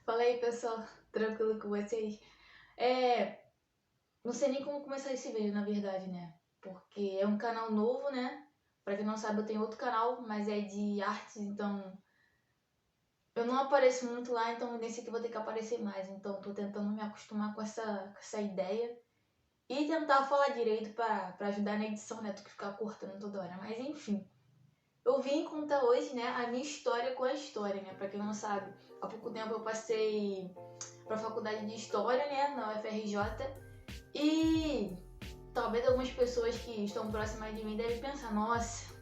Fala aí, pessoal. Tranquilo com vocês? É, não sei nem como começar esse vídeo, na verdade, né? Porque é um canal novo, né? Pra quem não sabe, eu tenho outro canal, mas é de artes, então eu não apareço muito lá, então nesse aqui eu vou ter que aparecer mais. Então tô tentando me acostumar com essa ideia e tentar falar direito pra ajudar na edição, né? Tu que ficar cortando toda hora. Mas enfim. Eu vim contar hoje, né, a minha história com a história, né? Pra quem não sabe, há pouco tempo eu passei pra faculdade de História, né, na UFRJ, e talvez algumas pessoas que estão próximas de mim devem pensar, nossa,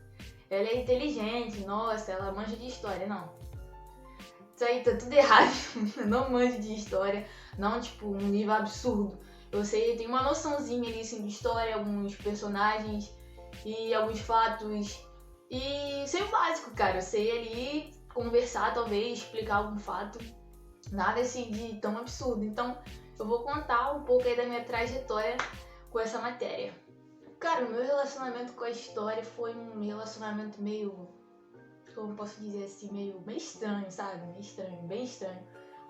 ela é inteligente, nossa, ela manja de História. Não, isso aí tá tudo errado. Eu não manjo de História, não, tipo, um nível absurdo. Eu sei, eu tenho uma noçãozinha ali, assim, de História, alguns personagens e alguns fatos. E sei o básico, cara. Eu sei ali conversar, talvez, explicar algum fato. Nada assim de tão absurdo. Então, eu vou contar um pouco aí da minha trajetória com essa matéria. Cara, o meu relacionamento com a história foi um relacionamento meio, como posso dizer assim, meio estranho, sabe? Meio estranho, bem estranho.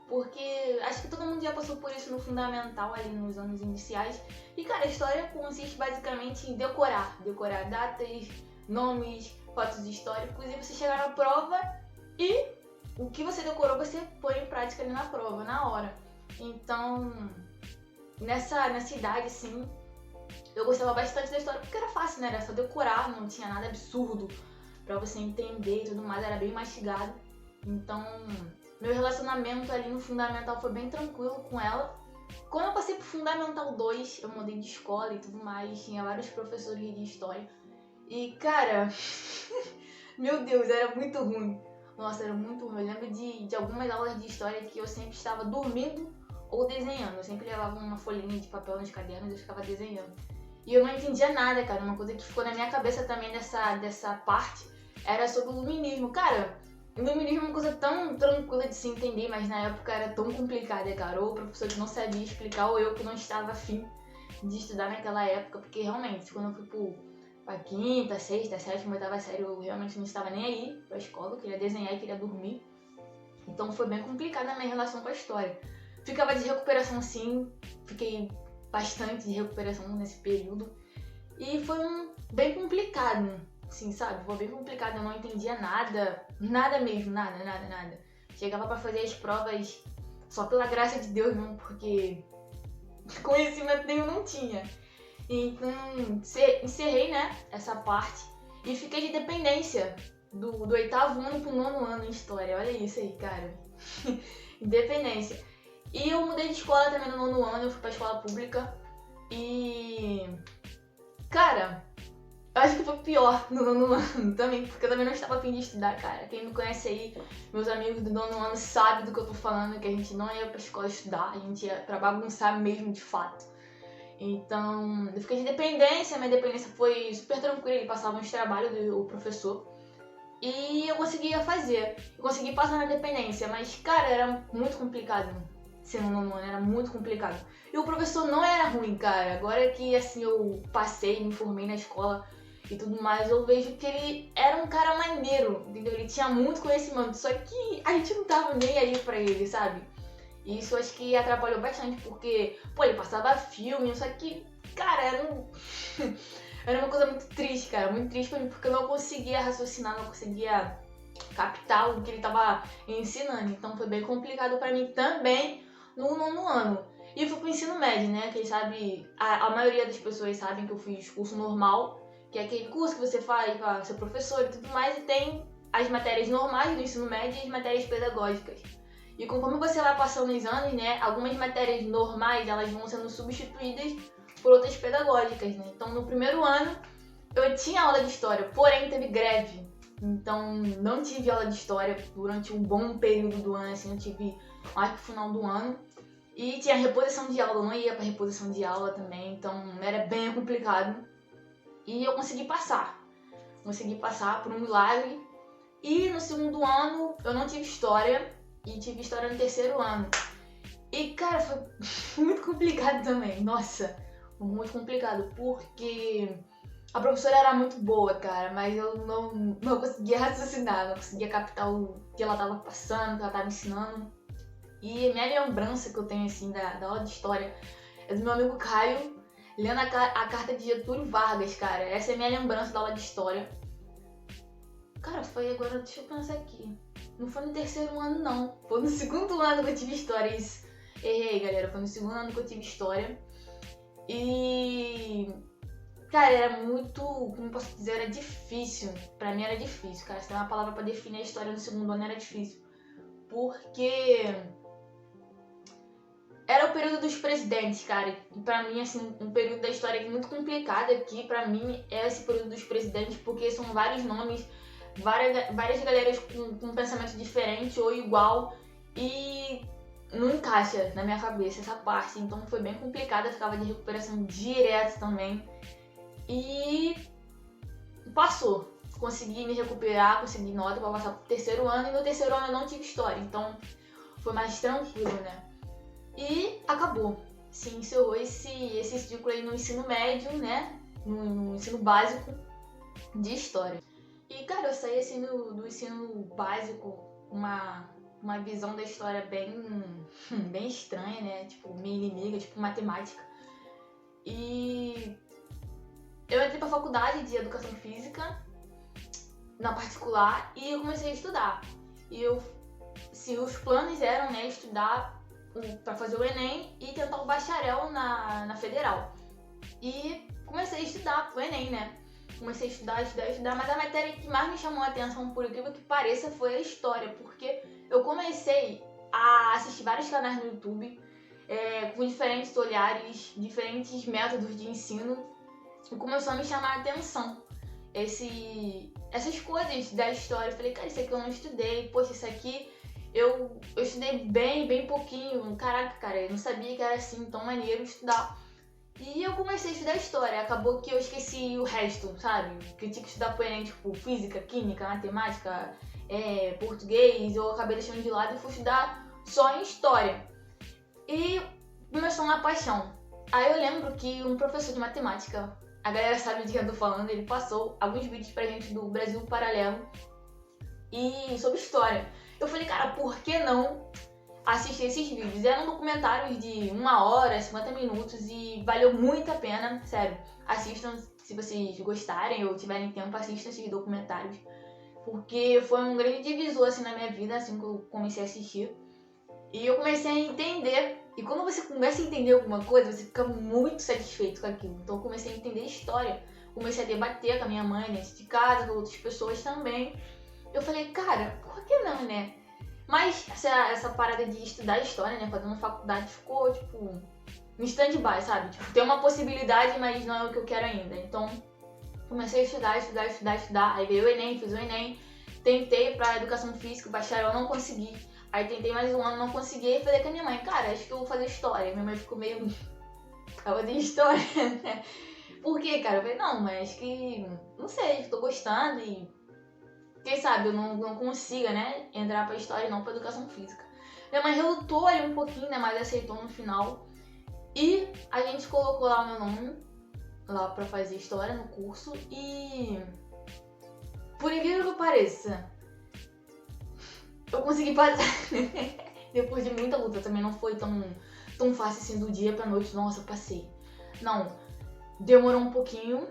Porque acho que todo mundo já passou por isso no fundamental, ali nos anos iniciais. E, cara, a história consiste basicamente em decorar datas, nomes, fatos históricos, e você chegar na prova e o que você decorou você põe em prática ali na prova, na hora. Então, nessa idade, assim, eu gostava bastante da história porque era fácil, né? Era só decorar, não tinha nada absurdo pra você entender e tudo mais, era bem mastigado. Então, meu relacionamento ali no Fundamental foi bem tranquilo com ela. Quando eu passei pro Fundamental 2, eu mudei de escola e tudo mais, tinha vários professores de história. E, cara, meu Deus, era muito ruim. Nossa, era muito ruim. Eu lembro de algumas aulas de história que eu sempre estava dormindo ou desenhando. Eu sempre levava uma folhinha de papel nos cadernos e eu ficava desenhando. E eu não entendia nada, cara. Uma coisa que ficou na minha cabeça também dessa parte era sobre o iluminismo. Cara, o iluminismo é uma coisa tão tranquila de se entender, mas na época era tão complicada, cara. Ou o professor que não sabia explicar, ou eu que não estava afim de estudar naquela época. Porque realmente, quando eu fui pra quinta, sexta, sétima, oitava série, eu realmente não estava nem aí pra escola. Eu queria desenhar e queria dormir. Então foi bem complicada a minha relação com a história. Ficava de recuperação sim, fiquei bastante de recuperação nesse período. E foi bem complicado, assim, sabe? Foi bem complicado, eu não entendia nada, nada mesmo, nada. Chegava pra fazer as provas só pela graça de Deus mesmo, porque conhecimento nenhum não tinha. Então, encerrei, né, essa parte e fiquei de dependência do oitavo ano pro nono ano em história. Olha isso aí, cara. Independência. E eu mudei de escola também no nono ano, eu fui pra escola pública. E, cara, eu acho que foi pior no nono ano também, porque eu também não estava a fim de estudar, cara. Quem me conhece aí, meus amigos do nono ano, sabe do que eu tô falando, que a gente não ia pra escola estudar, a gente ia pra bagunçar mesmo de fato. Então, eu fiquei de dependência, minha dependência foi super tranquila, ele passava uns trabalhos do professor e eu conseguia fazer. Eu consegui passar na dependência, mas, cara, era muito complicado ser no nono ano, era muito complicado. E o professor não era ruim, cara. Agora que, assim, eu passei, me formei na escola e tudo mais, eu vejo que ele era um cara maneiro, entendeu? Ele tinha muito conhecimento, só que a gente não tava nem aí pra ele, sabe? E isso acho que atrapalhou bastante, porque, pô, ele passava filme, só que, cara, era uma coisa muito triste, cara, muito triste pra mim, porque eu não conseguia raciocinar, não conseguia captar o que ele tava ensinando. Então foi bem complicado pra mim também no nono ano. E eu fui pro ensino médio, né, que sabe, a maioria das pessoas sabem que eu fiz curso normal, que é aquele curso que você faz pra ser professor e tudo mais, e tem as matérias normais do ensino médio e as matérias pedagógicas. E conforme você vai passando os anos, né, algumas matérias normais elas vão sendo substituídas por outras pedagógicas, né? Então no primeiro ano eu tinha aula de história, porém teve greve. Então não tive aula de história durante um bom período do ano, assim, eu tive mais pro final do ano. E tinha reposição de aula, eu não ia pra reposição de aula também, então era bem complicado. E eu consegui passar por um milagre. E no segundo ano eu não tive história, e tive história no terceiro ano. E, cara, foi muito complicado também. Nossa, foi muito complicado, porque a professora era muito boa, cara, mas eu não conseguia raciocinar, não conseguia captar o que ela tava passando, o que ela tava ensinando. E a minha lembrança que eu tenho, assim, da aula de história é do meu amigo Caio lendo a carta de Getúlio Vargas, cara. Essa é a minha lembrança da aula de história. Cara, foi agora, deixa eu pensar aqui. Não foi no terceiro ano, não. Foi no segundo ano que eu tive história, isso. Errei, galera. Foi no segundo ano que eu tive história. E... cara, era muito, como posso dizer, era difícil. Pra mim era difícil, cara. Se tem uma palavra pra definir a história no segundo ano, era difícil. Porque era o período dos presidentes, cara. E pra mim, assim, um período da história muito complicado aqui, pra mim, é esse período dos presidentes, porque são vários nomes, várias galeras com um pensamento diferente ou igual, e não encaixa na minha cabeça essa parte. Então foi bem complicado, eu ficava de recuperação direto também. E passou. Consegui me recuperar, consegui nota pra passar pro terceiro ano, e no terceiro ano eu não tive história, então foi mais tranquilo, né? E acabou. Se encerrou esse ciclo aí no ensino médio, né? No ensino básico de história. E, cara, eu saí assim do ensino básico uma visão da história bem estranha, né? Tipo, meio inimiga, tipo matemática. E eu entrei pra faculdade de educação física, na particular, e eu comecei a estudar. E se os planos eram, né, estudar para fazer o Enem e tentar o bacharel na federal. E comecei a estudar o Enem, né? Comecei a estudar, mas a matéria que mais me chamou a atenção, por incrível que pareça, foi a história, porque eu comecei a assistir vários canais no YouTube, com diferentes olhares, diferentes métodos de ensino, e começou a me chamar a atenção essas coisas da história. Eu falei, cara, isso aqui eu não estudei, poxa, isso aqui eu estudei bem pouquinho. Caraca, cara, eu não sabia que era assim tão maneiro estudar. E eu comecei a estudar história, acabou que eu esqueci o resto, sabe? Que eu tinha que estudar pro Enem, tipo, física, química, matemática, português, eu acabei deixando de lado e fui estudar só em história. E começou uma paixão. Aí eu lembro que um professor de matemática, a galera sabe de quem eu tô falando, ele passou alguns vídeos pra gente do Brasil Paralelo e sobre história. Eu falei, cara, por que não assistir esses vídeos? Eram documentários de 1 hora, 50 minutos e valeu muito a pena, sério. Assistam, se vocês gostarem ou tiverem tempo, assistam esses documentários. Porque foi um grande divisor assim na minha vida, assim que eu comecei a assistir. E eu comecei a entender. E quando você começa a entender alguma coisa, você fica muito satisfeito com aquilo. Então eu comecei a entender história. Comecei a debater com a minha mãe dentro de casa, com outras pessoas também. Eu falei, cara, por que não, né? Mas essa parada de estudar história, né, fazendo faculdade, ficou, tipo, no stand-by, sabe? Tipo, tem uma possibilidade, mas não é o que eu quero ainda. Então, comecei a estudar. Aí veio o Enem, fiz o Enem. Tentei pra educação física, bacharel, não consegui. Aí tentei mais um ano, não consegui. E falei com a minha mãe, cara, acho que eu vou fazer história. Minha mãe ficou meio... eu vou ter história, né? Por quê, cara? Eu falei, não, mas acho que... não sei, tô gostando e... quem sabe eu não consiga, né, entrar pra história e não pra educação física. Minha mãe relutou ali um pouquinho, né, mas aceitou no final. E a gente colocou lá o meu nome, lá pra fazer história no curso. E... por incrível que pareça, eu consegui passar. Depois de muita luta, também não foi tão fácil assim do dia pra noite. Nossa, eu passei. Não, demorou um pouquinho,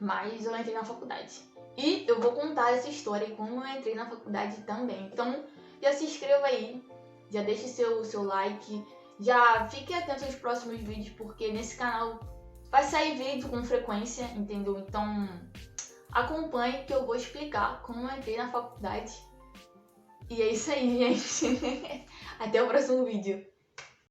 mas eu entrei na faculdade. E eu vou contar essa história e como eu entrei na faculdade também. Então, já se inscreva aí, já deixe seu like, já fique atento aos próximos vídeos, porque nesse canal vai sair vídeo com frequência, entendeu? Então, acompanhe que eu vou explicar como eu entrei na faculdade. E é isso aí, gente. Até o próximo vídeo.